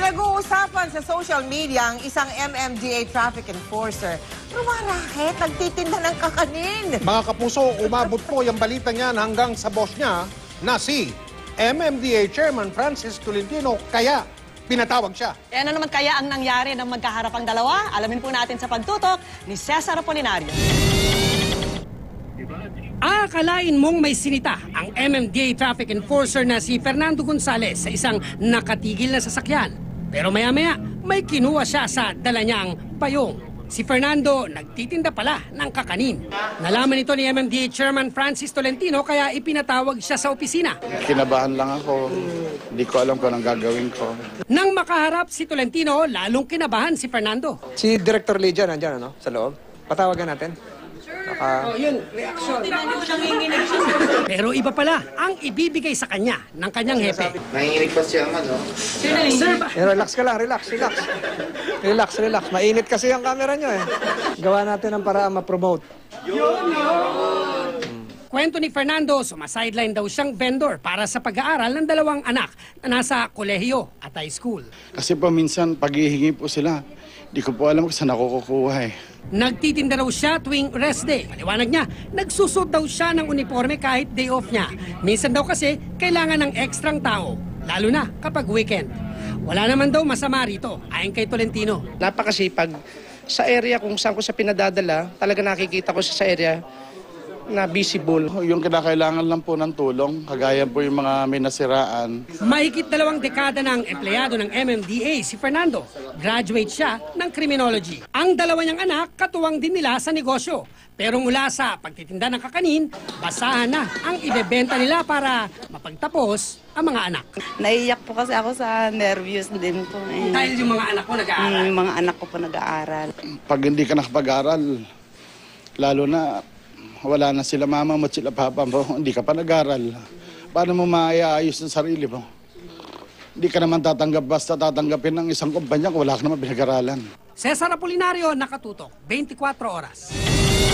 Pinag-uusapan sa social media ang isang MMDA traffic enforcer. Rumaraket, nagtitinda ng kakanin. Mga kapuso, umabot po yung balita niyan hanggang sa boss niya na si MMDA Chairman Francis Tolentino, kaya pinatawag siya. Ano naman kaya ang nangyari ng magkaharapang dalawa? Alamin po natin sa pagtutok ni Cesar Apolinario. Akalain mong may sinita ang MMDA traffic enforcer na si Fernando Gonzales sa isang nakatigil na sasakyan. Pero maya-maya, may kinuha siya sa dala niyang payong. Si Fernando nagtitinda pala ng kakanin. Nalaman ito ni MMDA Chairman Francis Tolentino kaya ipinatawag siya sa opisina. Kinabahan lang ako. Hindi ko alam kung anong gagawin ko. Nang makaharap si Tolentino, lalong kinabahan si Fernando. Si Director Lydia nandyan, ano? Sa loob. Patawagan natin. Yun, reaksyon. Pero iba pala ang ibibigay sa kanya ng kanyang hepe. Nanginginig pa siya man, no? Sir, Relax ka lang, relax. Relax. Mainit kasi ang camera nyo eh. Gawa natin ang paraan ma-promote. kwento ni Fernando, sumasideline daw siyang vendor para sa pag-aaral ng dalawang anak na nasa kolehiyo at high school. Kasi po minsan paghihingi po sila, di ko po alam kung saan ako kukuha eh. Nagtitinda raw siya tuwing rest day. Paliwanag niya, nagsusot daw siya ng uniforme kahit day off niya. Minsan daw kasi kailangan ng ekstrang tao, lalo na kapag weekend. Wala naman daw masama rito, ayon kay Tolentino. Napakasipag. Sa area kung saan ko siya pinadadala, talaga nakikita ko siya sa area na visible. Yung kinakailangan lang po ng tulong, kagaya po yung mga may nasiraan. Mahigit 2 dekada ng empleyado ng MMDA si Fernando. Graduate siya ng criminology. Ang dalawa niyang anak, katuwang din nila sa negosyo. Pero mula sa pagtitinda ng kakanin, basahan na ang ibebenta nila para mapagtapos ang mga anak. Naiiyak po kasi ako sa nervous din po. Dahil yung mga anak ko nag-aaral. Yung mga anak ko po nag-aaral. Pag hindi ka nakapag-aral, lalo na wala na sila mama mo at sila papa mo, hindi ka pa nag-aral. Paano mo maiayos ang sarili mo? Hindi ka naman tatanggap basta tatanggapin ng isang kumpanya kung wala ka naman pinag-aralan. Cesar Apolinario, nakatutok, 24 oras.